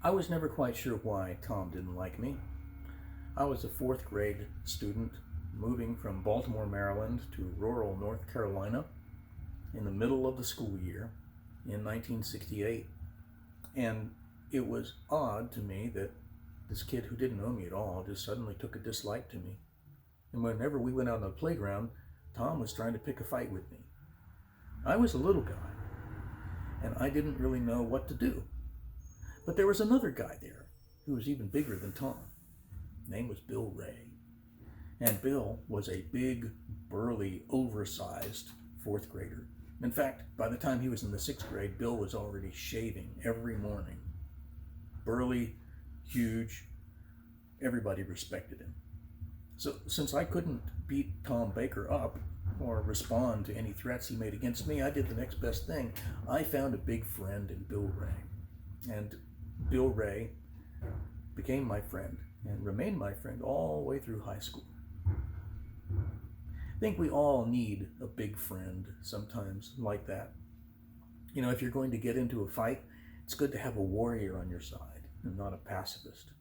I was never quite sure why Tom didn't like me. I was a fourth grade student moving from Baltimore, Maryland to rural North Carolina in the middle of the school year in 1968. And it was odd to me that this kid who didn't know me at all just suddenly took a dislike to me. And whenever we went out on the playground, Tom was trying to pick a fight with me. I was a little guy, and I didn't really know what to do. But there was another guy there who was even bigger than Tom. His name was Bill Ray. And Bill was a big, burly, oversized fourth grader. In fact, by the time he was in the sixth grade, Bill was already shaving every morning. Burly, huge, everybody respected him. So since I couldn't beat Tom Baker up or respond to any threats he made against me, I did the next best thing. I found a big friend in Bill Ray. And Bill Ray became my friend and remained my friend all the way through high school. I think we all need a big friend sometimes like that. You know, if you're going to get into a fight, it's good to have a warrior on your side and not a pacifist.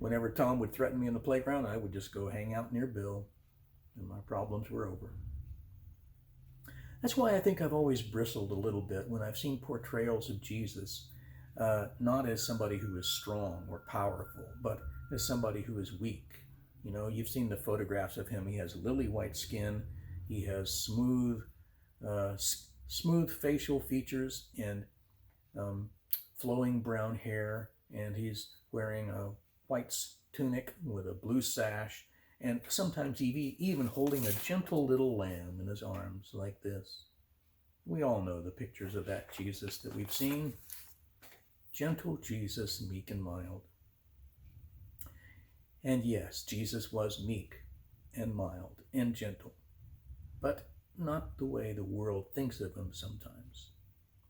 Whenever Tom would threaten me in the playground, I would just go hang out near Bill, and my problems were over. That's why I think I've always bristled a little bit when I've seen portrayals of Jesus, not as somebody who is strong or powerful, but as somebody who is weak. You know, you've seen the photographs of him. He has lily white skin. He has smooth facial features and flowing brown hair, and he's wearing a white tunic with a blue sash, and sometimes even holding a gentle little lamb in his arms like this. We all know the pictures of that Jesus that we've seen. Gentle Jesus, meek and mild. And yes, Jesus was meek and mild and gentle, but not the way the world thinks of him sometimes.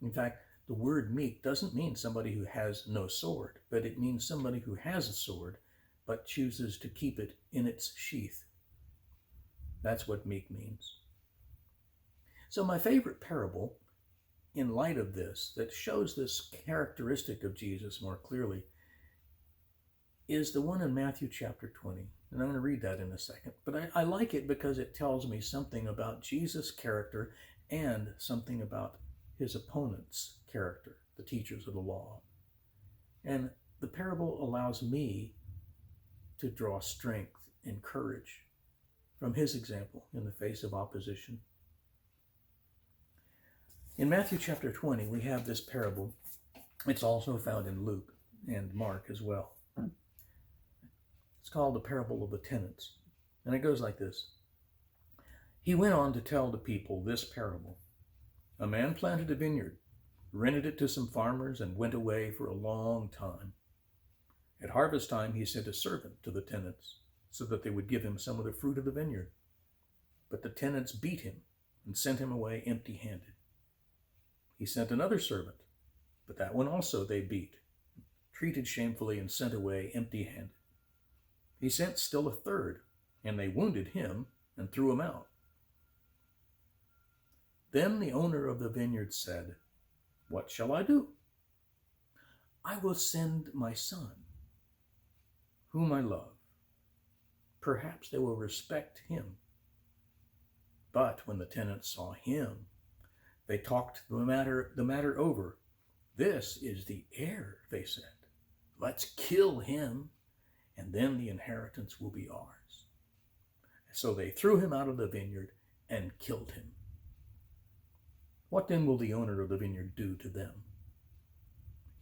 In fact, the word meek doesn't mean somebody who has no sword, but it means somebody who has a sword but chooses to keep it in its sheath. That's what meek means. So my favorite parable, in light of this, that shows this characteristic of Jesus more clearly, is the one in Matthew chapter 20. And I'm going to read that in a second. But I like it because it tells me something about Jesus' character and something about his opponent's character, the teachers of the law. And the parable allows me to draw strength and courage from his example in the face of opposition. In Matthew chapter 20, we have this parable. It's also found in Luke and Mark as well. It's called the parable of the tenants. And it goes like this. He went on to tell the people this parable. A man planted a vineyard, rented it to some farmers, and went away for a long time. At harvest time, he sent a servant to the tenants so that they would give him some of the fruit of the vineyard. But the tenants beat him and sent him away empty-handed. He sent another servant, but that one also they beat, treated shamefully, and sent away empty-handed. He sent still a third, and they wounded him and threw him out. Then the owner of the vineyard said, "What shall I do? I will send my son, whom I love. Perhaps they will respect him." But when the tenants saw him, they talked the matter over. "This is the heir," they said. "Let's kill him, and then the inheritance will be ours." So they threw him out of the vineyard and killed him. What then will the owner of the vineyard do to them?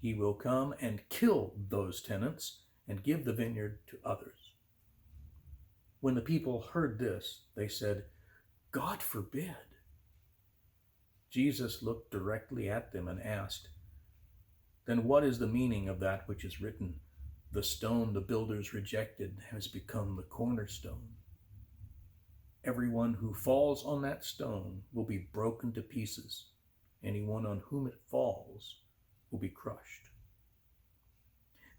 He will come and kill those tenants and give the vineyard to others. When the people heard this, they said, "God forbid." Jesus looked directly at them and asked, "Then what is the meaning of that which is written? The stone the builders rejected has become the cornerstone. Everyone who falls on that stone will be broken to pieces. Anyone on whom it falls will be crushed."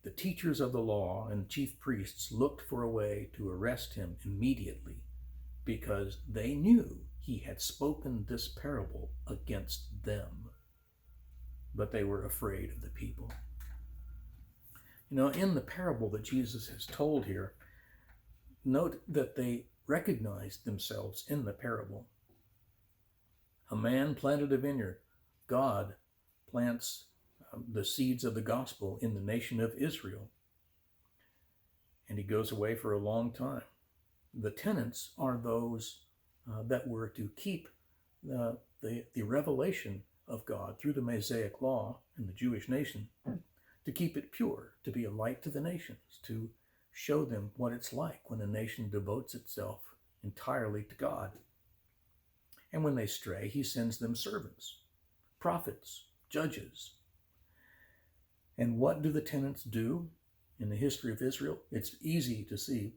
The teachers of the law and chief priests looked for a way to arrest him immediately because they knew he had spoken this parable against them. But they were afraid of the people. In the parable that Jesus has told here, note that they recognized themselves in the parable. A man planted a vineyard. God plants the seeds of the gospel in the nation of Israel. And he goes away for a long time. The tenants are those that were to keep the revelation of God through the Mosaic law in the Jewish nation, to keep it pure, to be a light to the nations, to show them what it's like when a nation devotes itself entirely to God. And when they stray, he sends them servants, prophets, judges. And what do the tenants do in the history of Israel? It's easy to see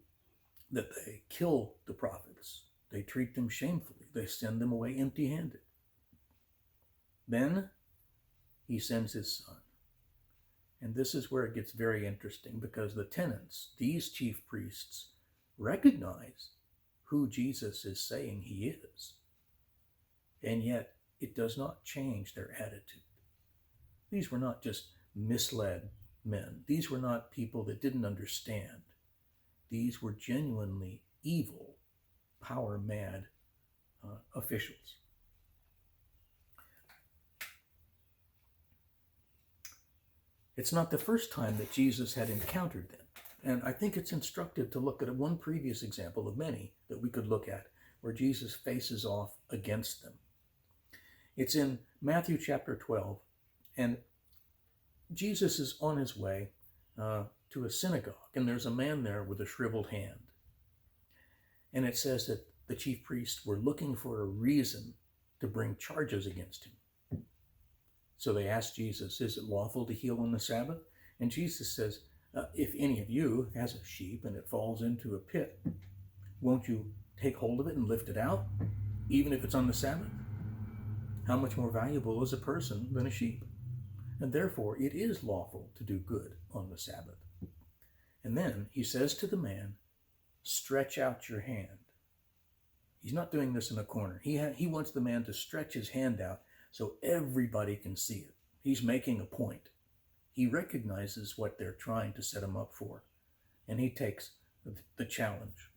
that they kill the prophets. They treat them shamefully. They send them away empty-handed. Then he sends his son. And this is where it gets very interesting, because the tenants, these chief priests, recognize who Jesus is saying he is. And yet it does not change their attitude. These were not just misled men. These were not people that didn't understand. These were genuinely evil, power-mad officials. It's not the first time that Jesus had encountered them. And I think it's instructive to look at one previous example of many that we could look at where Jesus faces off against them. It's in Matthew chapter 12, and Jesus is on his way to a synagogue, and there's a man there with a shriveled hand. And it says that the chief priests were looking for a reason to bring charges against him. So they asked Jesus, is it lawful to heal on the Sabbath? And Jesus says, if any of you has a sheep and it falls into a pit, won't you take hold of it and lift it out, even if it's on the Sabbath? How much more valuable is a person than a sheep? And therefore it is lawful to do good on the Sabbath. And then he says to the man, stretch out your hand. He's not doing this in a corner. He wants the man to stretch his hand out so everybody can see it. He's making a point. He recognizes what they're trying to set him up for, and he takes the challenge.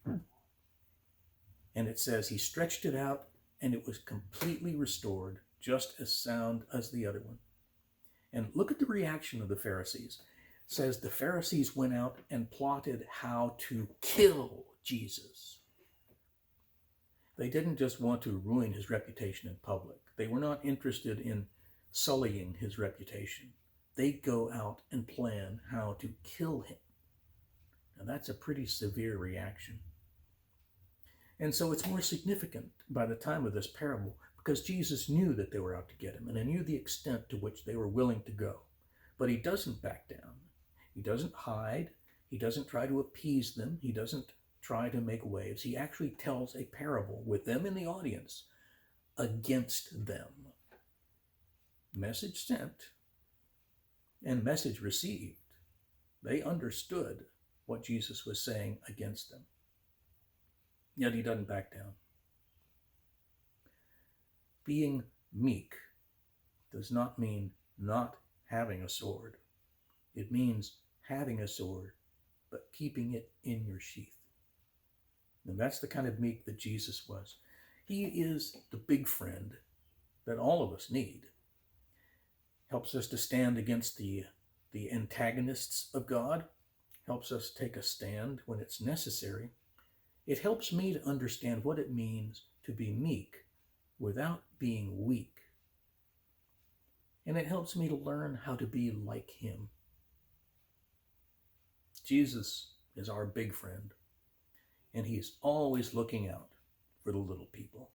And it says he stretched it out, and it was completely restored, just as sound as the other one. And look at the reaction of the Pharisees. It says the Pharisees went out and plotted how to kill Jesus. They didn't just want to ruin his reputation in public. They were not interested in sullying his reputation. They go out and plan how to kill him. Now that's a pretty severe reaction. And so it's more significant by the time of this parable, because Jesus knew that they were out to get him, and he knew the extent to which they were willing to go. But he doesn't back down. He doesn't hide. He doesn't try to appease them. He doesn't try to make waves. He actually tells a parable with them in the audience against them. Message sent and message received. They understood what Jesus was saying against them. Yet he doesn't back down. Being meek does not mean not having a sword. It means having a sword, but keeping it in your sheath. And that's the kind of meek that Jesus was. He is the big friend that all of us need. Helps us to stand against the antagonists of God. Helps us take a stand when it's necessary. It helps me to understand what it means to be meek without being weak. And it helps me to learn how to be like him. Jesus is our big friend, and he's always looking out for the little people.